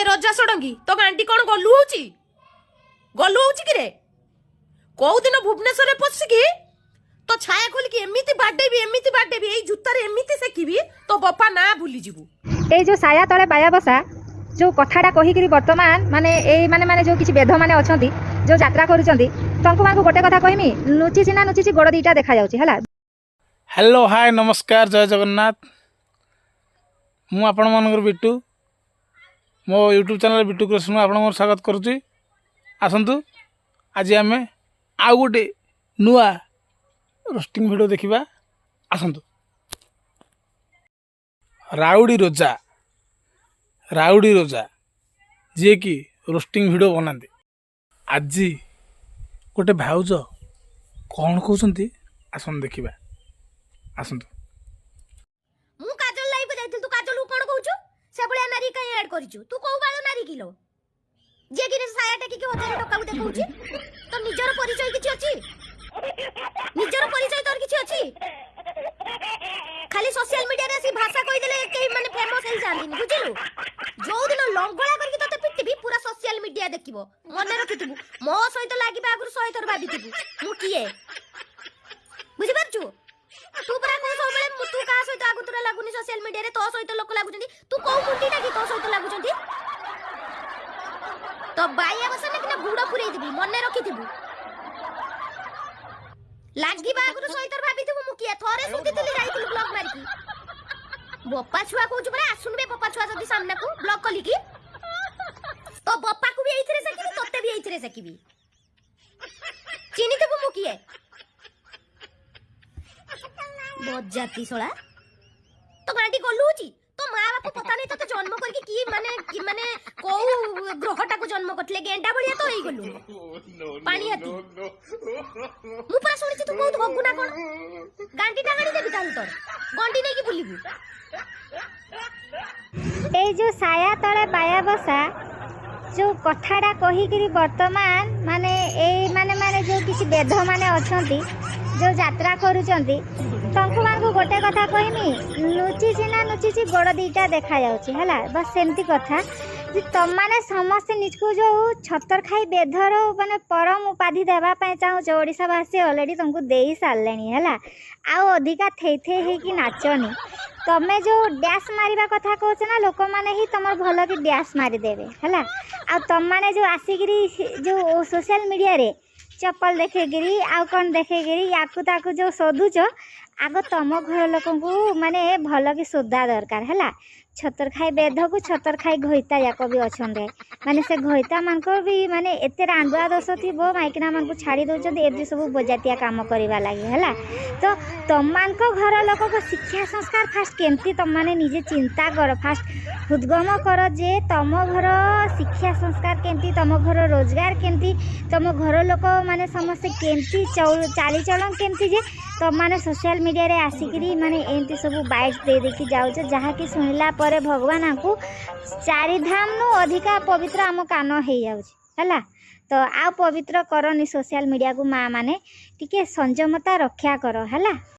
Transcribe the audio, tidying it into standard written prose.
रजा सड़ंगी तो आंटी कौन गलु होची कि रे कौ दिन भुवनेश्वर पशिकी तो छाया खोल की एमिति बाडेबी एई जुत्तारे एमिति सेकिबी तो बपा ना भूली जीवु ए जो साया तले बाया बसा जो कथाटा कहिकरी वर्तमान माने एई माने जो किछि बेध माने अछंती जो यात्रा करूचंती तंकु मानकु गोटे कथा कहमी नुचिछि गोड़ दीटा देखा जाउछि हला। हेलो हाय नमस्कार जय जगन्नाथ मु आपण मनकर बिट्टू मो यूट्यूब चैनल बिट्टू कृष्ण आपण मोर स्वागत करुच्ची। आसतु आज आम आउ गोटे नुआ रोस्टिंग वीडियो देखा। आसतु राउडी रोजा जी कि रोस्टिंग वीडियो बनाते आज गोटे भाउज कौन कहते आसन देखा। आसतु मु काजल लाइव जाइथिल तू काजल कोन कहूछु से बळिया नारी कहीं ऐड करिछु तू को बाळ नारी किलो जे कि साया टेकी के हजार टका देखौछि तो निजर परिचय किछि अछि निजर परिचय तोर किछि अछि खाली सोशल मीडिया रे सी भाषा कहि देले के माने फेमस हेई जांदिनी बुझिलु जो दिन लंगळा करके तते पिटिबी पूरा सोशल मीडिया देखिबो मने रखितबु मो सहित लागिबा आगुर 100 थर भाबितबु मु किए बुझि पारछु तू परा को सबले तू का सहित आगु तोरा लागुनी सोशल मीडिया रे तो सहित लोक लागुचंदी तू को मुंडीटा की तो सहित लागुचंदी तो बाया बसने कि ना बुडा पुरई दिबी मने रखिथिबु लागिबा आगु सहित भाबिथिबु मु किए थरे सुतिथिली जाइथिलु ब्लॉग मारकी बप्पा छुआ कहूछु परा आसुन बे बप्पा छुआ जदी सामने को ब्लॉग कली की तो बप्पा को भी एइथरे सकीबी तोते भी एइथरे सकीबी चिनिथिबु मु किए बजाती सोला तो गांडी गलुची तो मां बाप पता नहीं तो जन्म करके की माने को ग्रहटा को जन्म करथले गेंडा बळिया तो होई गलु पानी हाती मु पा सुनिछि तू बहुत हगुना कोन गांडीटा गाडी देबी ताल तोर गंडी नै की बुलिबू ए जो साया तले बाया बसा जो कथाटा कहिकरी वर्तमान माने ए माने जो किछि बेध माने अछंती जो यात्रा करूचंती तंकु मानकु गोटे कथा कहमी नुचिछि गोड़ दीटा देखा जाउछि हला बस सेमती कथा जे तम माने समस्त निजको जो छतर खाई बेधर माने परम उपाधि देबा पय चाहू छ ओडिसा वासी ऑलरेडी तुमको देई सारलेनी हला आ अधिका थे हे कि नाचनी तमे जो डैश मारिबा कथा कहछ ना लोक माने ही तमर भलो कि डैश मारी देबे हला आ तम माने जो आसीगिरी जो सोशल मीडिया रे चप्पल देखेगिरी आ कौन देखेगिरी याकू ताकू जो शोधुच आग तम घर लोक माने भल कि शोधा दरकार है छतर खाई बेध को छतर खाई घईता जाक भी अच्छा माने से घईता मान भी माने एते रांडुआ दोष थी माइकिना मान को छाड़ी दौरान ए सब बजातिया काम करवा लगे है तो तुम मान घर लोक को शिक्षा संस्कार फास्ट केमती तुम मैंने निजे चिंता कर फास्ट हृदगम कर जे तुम घर शिक्षा संस्कार केमती तुम घर रोजगार केमती तुम घर लोक माने समस्ते केमती चालीचलन केमती जे तुम मैंने सोशल मीडिया रे आसिकी माने एमती सब बाइट दे देखी जाऊँ जहाँकि शुणिला परे भगवान को चारिधाम नु अधिका पवित्र आम कान हो जाऊँ तो आ पवित्र करनी सोशल मीडिया को माँ माने टिके संयमता रक्षा कर है।